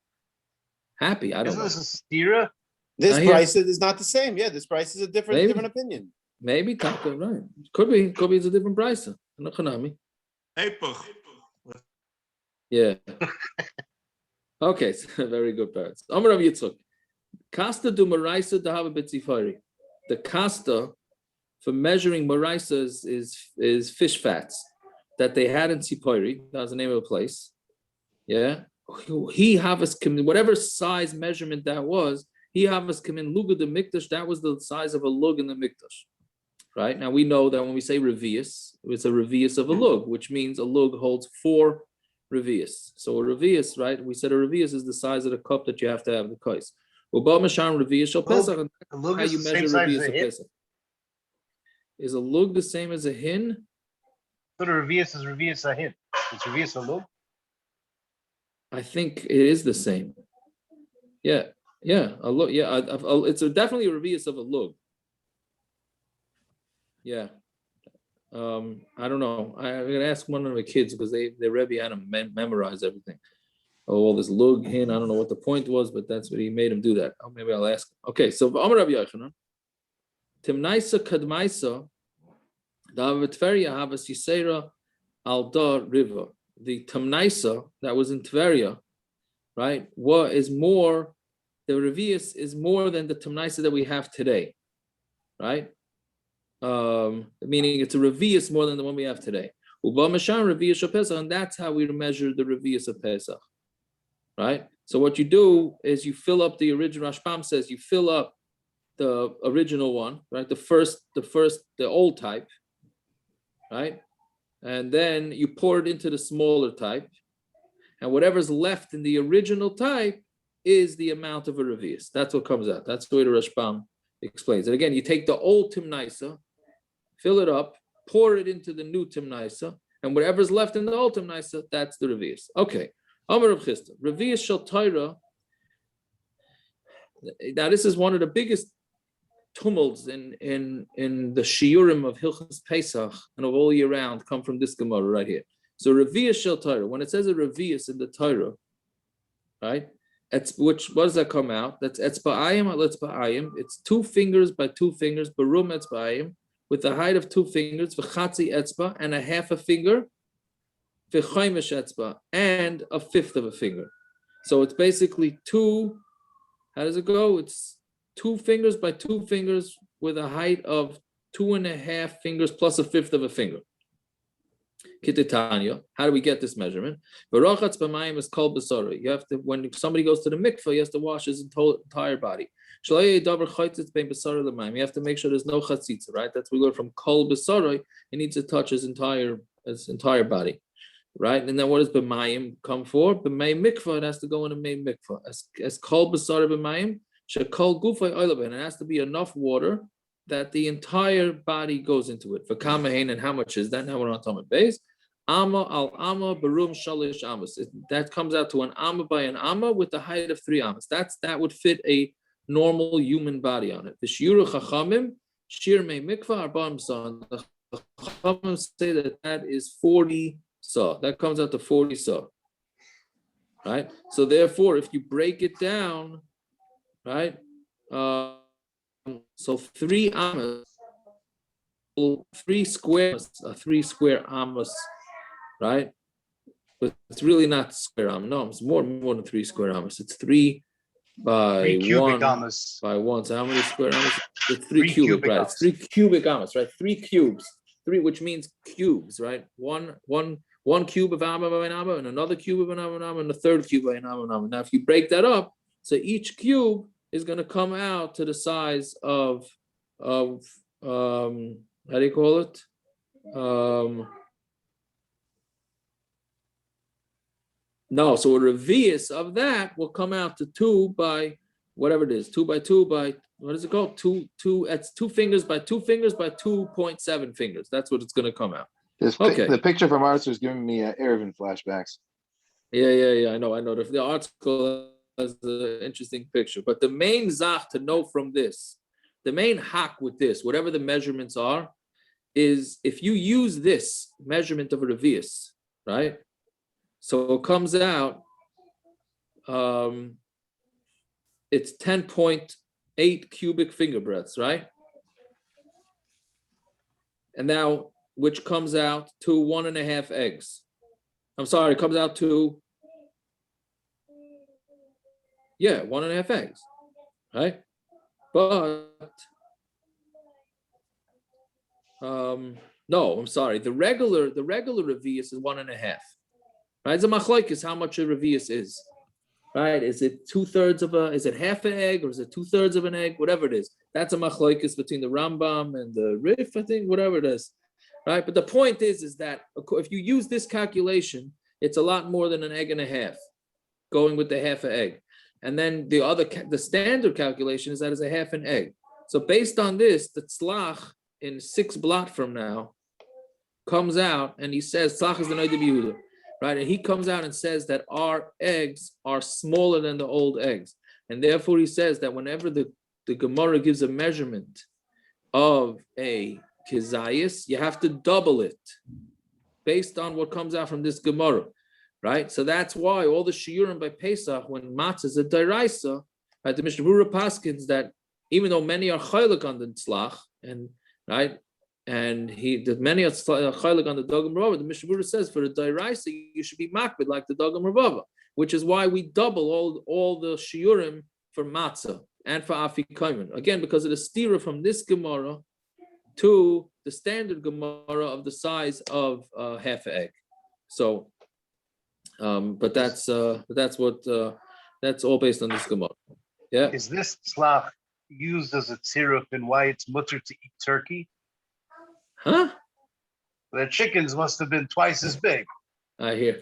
happy. I don't know. Isn't this a stira? This I hear- price is not the same. Yeah, this price is a Maybe. different opinion. Maybe Taka, right? Could be it's a different price. Enochanami. Epoch. Yeah. Okay, so very good parents. Amar Rav Yitzchak. Kasta du maraisa dahava betzifari. The kasta for measuring maraisa is fish fats that they had in Tzipori. That was the name of a place. Yeah. He havas whatever size measurement that was, he havas come in luga the mikdash. That was the size of a lug in the mikdash. Right? Now we know that when we say riviis, it's a riviis of a lug, which means a lug holds 4 riviis. So a riviis, right? We said a riviis is the size of the cup that you have to have the kais. Uba masham riviis shel pesach. A lug How is you the same measure size as riviis a of hin? pesach? Is a lug the same as a hin? So the riviis is riviis a hin. It's riviis a lug. I think it is the same. Yeah, a lug. Yeah, it's definitely a riviis of a lug. Yeah. I don't know. I'm gonna ask one of the kids because they Rebbe had them memorize everything. Oh, this lug hin. I don't know what the point was, but that's what he made him do that. Oh, maybe I'll ask him. Okay, so Amar Rabbi Yochanan, Timnaisa Kadmaisa, David Tveria Havas Yisera Alda River. The Timnaisa that was in Tveria, right? What is more, the riviis is more than the tamnaisa that we have today, right? Meaning it's a riviis more than the one we have today. And that's how we measure the riviis of Pesach, right? So what you do is you fill up the original. Rashbam says you fill up the original one, right? The old type, right? And then you pour it into the smaller type, and whatever's left in the original type is the amount of a riviis. That's what comes out. That's the way the Rashbam explains it. Again, you take the old timnaisa, fill it up, pour it into the new timnaisa, and whatever's left in the old timnaisa, that's the riviis. Okay. Amar Rav Chisda, riviis shel Torah. Now, this is one of the biggest tumults in the shiurim of Hilchos Pesach and of all year round come from this Gemara right here. So riviis shel Torah, when it says a riviis in the Torah, right? What does that come out? That's etzba'ayim al etzba'ayim. It's 2 fingers by 2 fingers, barum etzba'ayim, with the height of 2 fingers, v'chatzi etzba, and a half a finger, v'chaymesh etzba, and a fifth of a finger. So it's basically 2. How does it go? It's 2 fingers by 2 fingers with a height of 2.5 fingers plus a fifth of a finger. Kititanya. How do we get this measurement? Barachatz b'mayim is called b'sara. You have to, when somebody goes to the mikveh, he has to wash his entire body. You have to make sure there's no chatzitza, right? That's we go from kol b'sara. He needs to touch his entire body, right? And then what does b'mayim come for? B'mayim mikveh, it has to go in a main mikveh. As kol b'sara b'mayim, shekol gufay oilaben. It has to be enough water that the entire body goes into it. For kamahin, and how much is that? Now we're on Talmud base. Amma al amma barum shalish amas. That comes out to an amma by an amma with the height of 3 ammas. That would fit a normal human body on it. The shiur chachamim shir mei mikvah arba'im sa. The chachamim say that is 40 sa. That comes out to 40 sa. Right. So therefore, if you break it down, right. So 3 ammas, 3 squares, 3 square ammas, right? But it's really not square amma. No, it's more than 3 square ammas. It's 3 by 3 cubic 1 ammas. by 1. So how many square ammas? It's 3 cubic, right? It's 3 cubic ammas, right? 3 cubes, 3, which means cubes, right? One cube of amma by an amma, and another cube of an amma, and a third cube by an amma. Now, if you break that up, so each cube is going to come out to the size of how do you call it? No, so a riviis of that will come out to 2 by whatever it is, 2 by 2 by, what is it called? 2, it's 2 fingers by 2 fingers by 2.7 fingers. That's what it's going to come out. Okay. The picture from Arthur is giving me erev flashbacks. Yeah. I know. The article has an interesting picture, but the main zach to know from this, the main hack with this, whatever the measurements are, is if you use this measurement of a riviis, right? So it comes out, it's 10.8 cubic finger breadths, right? And now, which comes out to 1.5 eggs. I'm sorry, it comes out to 1.5 eggs, right? But no, I'm sorry. The regular riviis is 1.5. Right? It's a machlokes how much a riviis is. Right? Is it 2/3 is it half an egg, or is it 2/3 of an egg? Whatever it is. That's a machlokes between the Rambam and the Rif, I think, whatever it is. Right? But the point is that if you use this calculation, it's a lot more than an egg and a half, going with the half an egg. And then the standard calculation is that it's a half an egg. So based on this, the tzlach in 6 blot from now comes out and he says, tzlach is the Noda B'Yehuda, right? And he comes out and says that our eggs are smaller than the old eggs. And therefore he says that whenever the Gemara gives a measurement of a kizayis, you have to double it based on what comes out from this Gemara. Right, so that's why all the shiurim by Pesach, when matzos is a deraisa, right? The Mishnah Berurah paskins that even though many are chaylik on the tzlach, and right, and many are chaylik on the dogam rabba, the Mishnah Berurah says for the deraisa you should be makbid like the dogam rabba, which is why we double all the shiurim for matzah and for afikomen. Again, because of the stira from this Gemara to the standard Gemara of the size of half an egg. So, but that's all based on this Gemara. Yeah. Is this tzlach used as a tziruf and why it's mutter to eat turkey? Huh? The chickens must have been twice as big. I hear.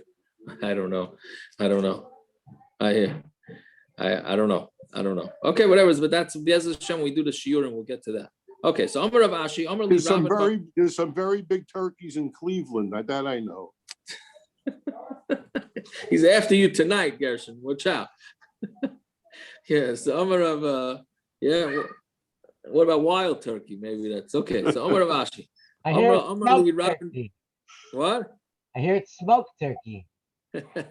I don't know. I hear. I don't know. Okay, whatever. But that's Be'ez Hashem. We do the shiur and we'll get to that. Okay, so Amar Rav Ashi, Amar Li There's some very big turkeys in Cleveland. That I know. He's after you tonight, Gershon. Watch out. Yeah, so Amar Rav, what about wild turkey? Maybe that's okay. So Amar Rav Ashi. I hear it's smoked turkey. What? I hear it's smoked turkey.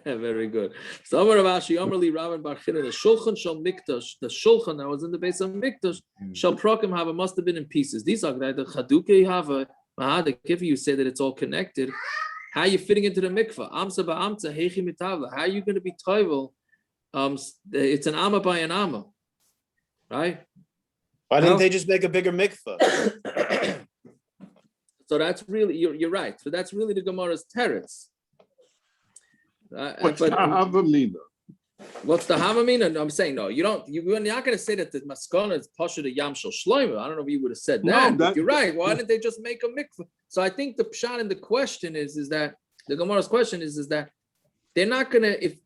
Very good. So Amar Rav Ashi, Amar Li Rabban Bar China, the shulchan shel mikdash, the shulchan that was in the Beis Hamikdash, shel prokim hava must have been in pieces. These are the chaduke hava mahadek. If you say that it's all connected, how are you fitting into the mikvah? Amsa ba'amsa heichi mitavla. How are you going to be toivel? It's an amma by an amma, right? Why didn't they just make a bigger mikvah? So that's really you're right. So that's really the Gemara's teretz. What's the havamina? What's the havamina? No, I'm saying no. You're not going to say that the maskana is pasha the yam shel shloima. I don't know if you would have said that. But you're right. Why didn't they just make a mikvah? So I think the pshat in the question is that the Gemara's question is that they're not going to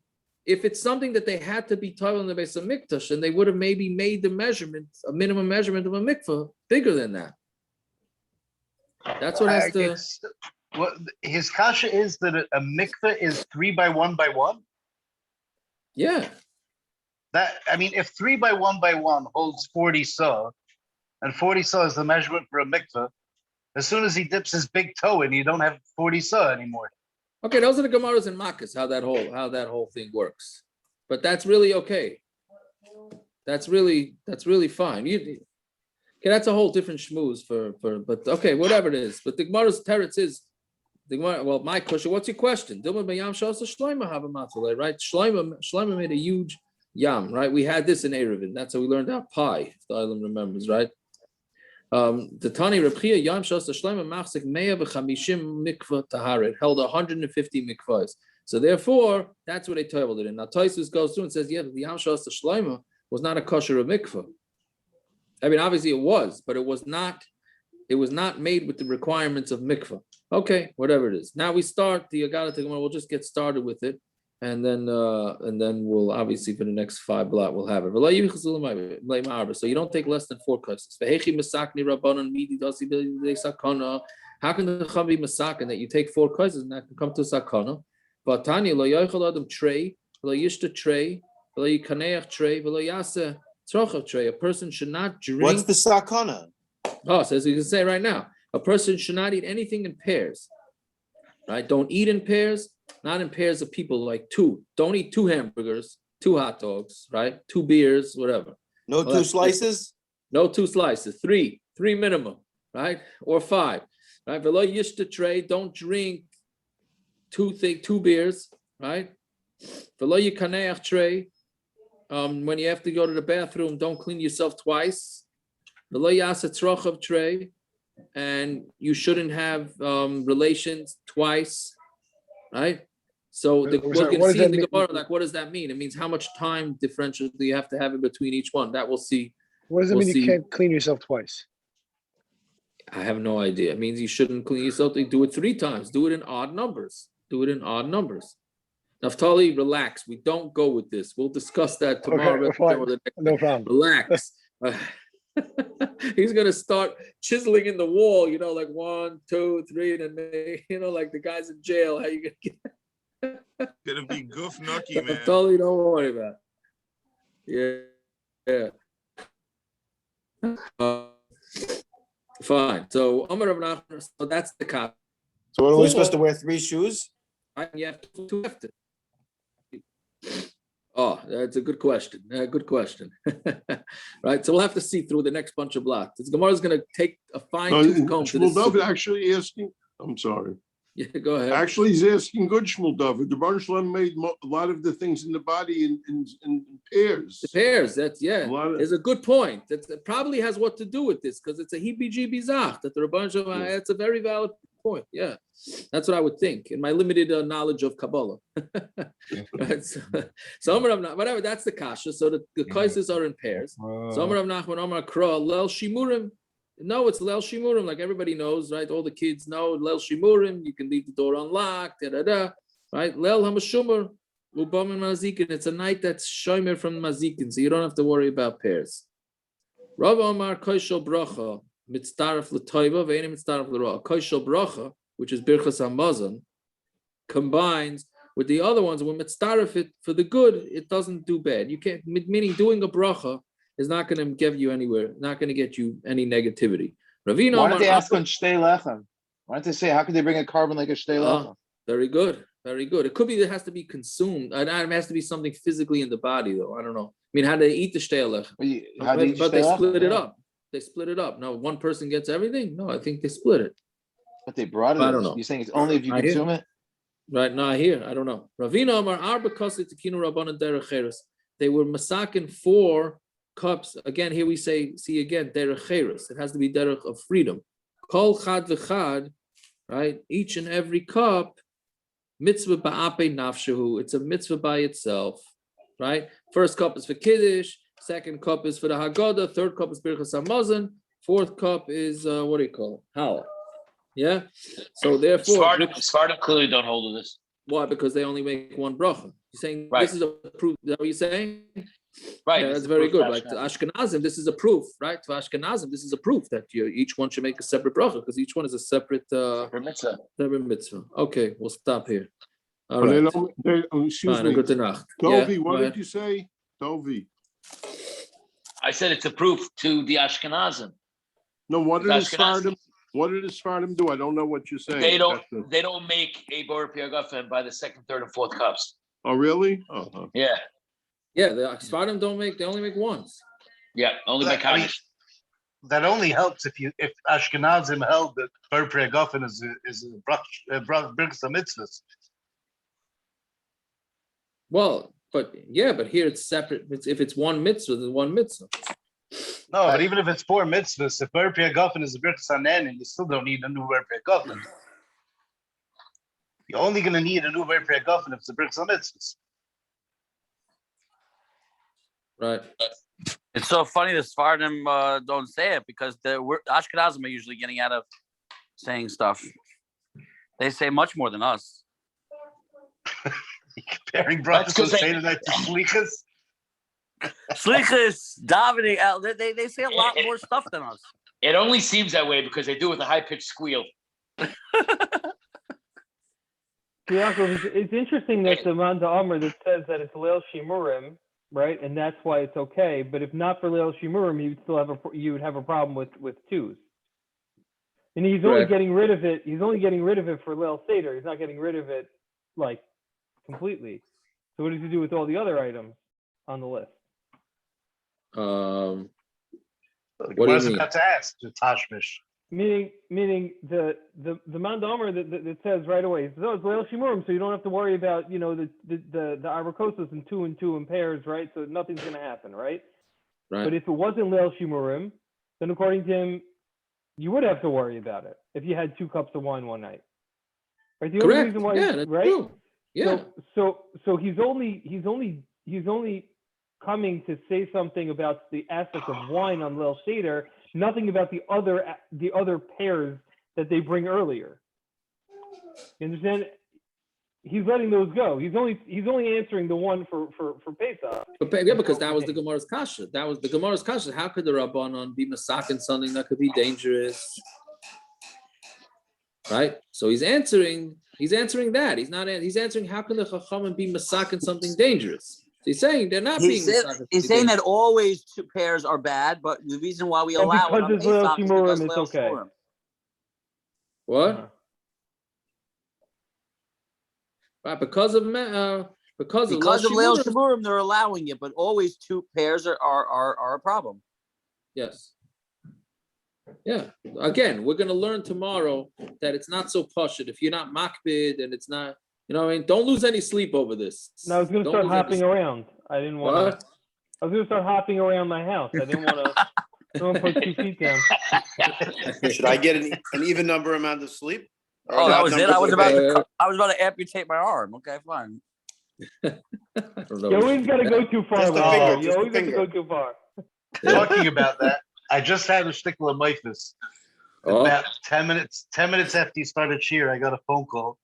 if it's something that they had to be taught in the Beis Hamikdash, and they would have maybe made the measurement, a minimum measurement of a mikvah bigger than that. That's what has to. What his kasha is that a mikveh is 3 by 1 by 1. Yeah. That I mean, if 3 by 1 by 1 holds 40 saw, and 40 saw is the measurement for a mikveh, as soon as he dips his big toe in, you don't have 40 saw anymore. Okay, those are the Gemaras and Makkahs, how that whole thing works. But that's really okay. That's really fine. Okay, that's a whole different shmooze but okay, whatever it is. But the Gemara's teretz is the Gemara. Well, my question. What's your question? Right? Shloima made a huge yam. Right? We had this in erev. That's how we learned our pie. If the island remembers, right? The Tani Rabchia Yam Shas Shloima Machzik 150 mikvah taharet held 150 mikvahs. So therefore, that's what they told it in. Now Taisus goes through and says, yeah, the Yam Shas Shloima was not a kosher of mikvah. I mean, obviously it was, but it was not made with the requirements of mikvah. Okay, whatever it is. Now we start the Agada Gemara. We'll just get started with it, and then we'll obviously for the next 5 blot we'll have it. So you don't take less than 4 kosses. How can the Chum be masakin that you take 4 kosses and that can come to sakana? But Tanya lo yochel adam tray, lo yishta tray, lo yikaneach tray, lo yasa. Tray. A person should not drink. What's the sakana? Oh, so as you can say right now, a person should not eat anything in pairs. Right? Don't eat in pairs, not in pairs of people like 2. Don't eat 2 hamburgers, 2 hot dogs, right? 2 beers, whatever. No 2 slices? No 2 slices. 3 minimum, right? Or 5. Right? V'lo yishta tray, don't drink 2 beers, right? V'lo yikaneach tray. When you have to go to the bathroom, don't clean yourself twice. Tray, and you shouldn't have relations twice, right? So we're going to see in the Gemara, like, what does that mean? It means how much time differential do you have to have in between each one? That we'll see. What does it mean you can't clean yourself twice? I have no idea. It means you shouldn't clean yourself. You do it 3 times. Do it in odd numbers. Naftali, relax. We don't go with this. We'll discuss that tomorrow. Okay, no problem. Relax. He's gonna start chiseling in the wall. Like 1, 2, 3, and then like the guys in jail. How you gonna get? Gonna be goof nucky, man. Naftali, don't worry about it. Yeah. Fine. So Amar Rav Nachman. So that's the cop. So what are we supposed to wear? 3 shoes? You have to have to. Oh, that's a good question. Good question. Right. So we'll have to see through the next bunch of blocks. This Gemara is going to take a fine tooth comb. Actually asking. I'm sorry. Yeah, go ahead. Actually, he's asking good Shmuel David. The Baruch Shalom made a lot of the things in the body in pairs. The pairs, that's of- it's a good point. It probably has what to do with this because it's a heebie-jeebie zach that the Rabban Shalom. It's a very valid point. Yeah, that's what I would think in my limited knowledge of Kabbalah. Right? So whatever. That's the kasha. So the kaises are in pairs. So Amar Rav Nachman Amar Kra Lel Shimurim. No, it's Lel Shimurim, like everybody knows, right? All the kids know Lel Shimurim. You can leave the door unlocked, right? Lel Hamashumur, Ubam and Mazikin. It's a night that's shomer from Mazikin, so you don't have to worry about pairs. Rav Amar Koishel Bracha, Mitzdaref L'Toiva, Ve'enim Mitzdaref L'Ra. Koishel Bracha, which is Birchas HaMazon, combines with the other ones. When Mitzdaref it for the good, it doesn't do bad. You can't, meaning doing a bracha is not going to give you anywhere, not going to get you any negativity. Ravina, why don't they ask on Shtei Lechem? Why don't they say, how could they bring a carbon like a Shtei Lechem? Very good, very good. It could be that it has to be consumed. It has to be something physically in the body, though. I don't know. I mean, how do they eat the Shtei Lechem? But they split it up. They split it up. Now, one person gets everything? No, I think they split it. But they brought it. I don't know. You're saying it's only if you consume it? Right now, here, I don't know. Ravina Amar Arba Kosi Tekinu Rabbanan Derech Cheres. They were masakin 4 cups. Again, here we see again, derech cheres. It has to be derech of freedom. Kol chad v'chad, right? Each and every cup, mitzvah ba'ape nafshehu. It's a mitzvah by itself, right? First cup is for kiddush. Second cup is for the Haggadah. Third cup is birchas hamazon. Fourth cup is what do you call it? Halal. Yeah. So therefore, Sfardim clearly don't hold to this. Why? Because they only make one bracha. You're saying this is a proof. Is that what you're saying? Right. Yeah, that's very good. Like to Ashkenazim, this is a proof, right? To Ashkenazim, this is a proof that each one should make a separate bracha because each one is a separate mitzvah. Separate mitzvah. Okay, we'll stop here. All But right. Excuse me. Good enough. Dovi, what did you say? Dovi. I said it's a proof to the Ashkenazim. No, what did the Sfardim do? I don't know what you're saying. They don't make a Bor Piagafen by the second, third, and fourth cups. Oh, really? Uh-huh. Yeah. Yeah, the Sfardim they only make once. Yeah, only by Kaddish. That only helps if Ashkenazim held that Ber Priagofen is a Birchas HaMitzvahs. Well, but here it's separate. If it's one mitzvah, there's one mitzvah. No, but even if it's 4 mitzvahs, if Ber Priagofen is a Birchas HaNenin, you still don't need a new Ber Priagofen. You're only going to need a new Ber Priagofen if it's a Birchas HaMitzvahs. Right. It's so funny the Sfardim don't say it because the Ashkenazim are usually getting out of saying stuff. They say much more than us. Comparing brothers to say that to Slichas? Slichas, davening, they say a lot more stuff than us. It only seems that way because they do it with a high-pitched squeal. Yaakov, it's interesting that the Manda Amr that says that it's Leil Shimurim, right, and that's why it's okay. But if not for Leil Shimurim, you would have a problem with twos. And he's only getting rid of it. He's only getting rid of it for Leil Seder. He's not getting rid of it like completely. So what does he do with all the other items on the list? What do you mean? About to ask to Tashmish. Meaning the Manda Omer that says right away, so it's Leil Shimurim, so you don't have to worry about the Arbakosos and two in pairs, right? So nothing's gonna happen, right? Right. But if it wasn't Leil Shimurim, then according to him, you would have to worry about it if you had 2 cups of wine one night. Right? The only reason why, that's right? true. Yeah. So he's only coming to say something about the aspect of wine on Leil Seder, nothing about the other pairs that they bring earlier. You understand? He's letting those go. He's only answering the one for Pesach. Yeah, because that was the Gemara's kasha. That was the Gemara's kasha. How could the Rabbanon be masakin something that could be dangerous? Right? So he's answering that. He's answering how can the Chachamim be masakin something dangerous? So he's saying they're not being masakin. He's saying that always 2 pairs are bad, but the reason why we allow it on Pesach is because it's okay. Shimurim. What? Right, because of Leil Shimurim, they're allowing it, but always 2 pairs are a problem. Yes. Yeah. Again, we're gonna learn tomorrow that it's not so pashut. If you're not makbid and it's not, you know what I mean? Don't lose any sleep over this. No, I was gonna Don't start lose any hopping sleep. around. I didn't want to. What? I was gonna start hopping around my house. I didn't want to. Don't put 2 feet down. Should I get an even number amount of sleep? Or Oh, an that odd was it. number I was for about bed? to. I was about to amputate my arm. Okay, fine. I don't know. You always got to go too far. Just the with it. finger, You just the always have to finger. go too far. Talking about that, I just had a shtickle of Miphus. Oh. About 10 minutes after you started cheer, I got a phone call.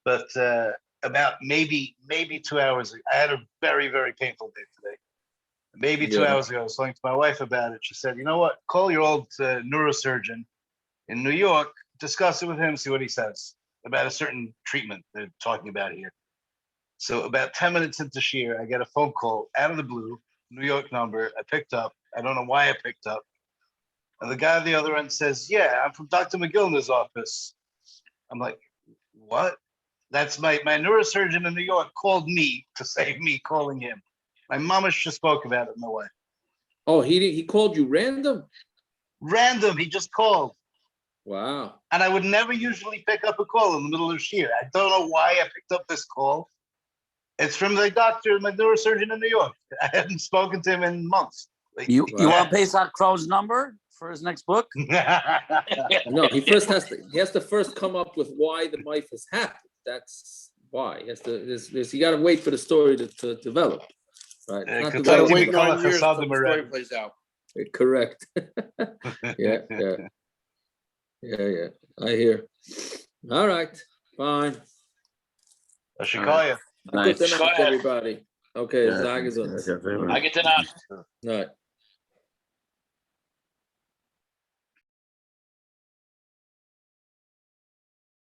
But about maybe 2 hours ago, I had a very, very painful day today. Maybe 2 Yeah. hours ago, I was talking to my wife about it. She said, you know what? Call your old neurosurgeon in New York, discuss it with him, see what he says about a certain treatment they're talking about here. So about 10 minutes into shear, I get a phone call out of the blue, New York number. I picked up. I don't know why I picked up. And the guy on the other end says, yeah, I'm from Dr. McGillner's office. I'm like, what? That's my neurosurgeon in New York called me to save me calling him. My mama just spoke about it in the way. Oh, he called you random? Random, he just called. Wow. And I would never usually pick up a call in the middle of shear. I don't know why I picked up this call. It's from the doctor, my neurosurgeon in New York. I hadn't spoken to him in months. Like, You want Pesach Crow's number for his next book? No, he has to first come up with why the mife has happened. That's why. He has to you gotta wait for the story to develop. Right. Yeah, Not could develop. tell Wait you 9 years Chassadim till the story already. plays out. Correct. Yeah. I hear. All right, fine. Ashikaya. Good night, everybody. Okay, Zag is on. I get to not. All right.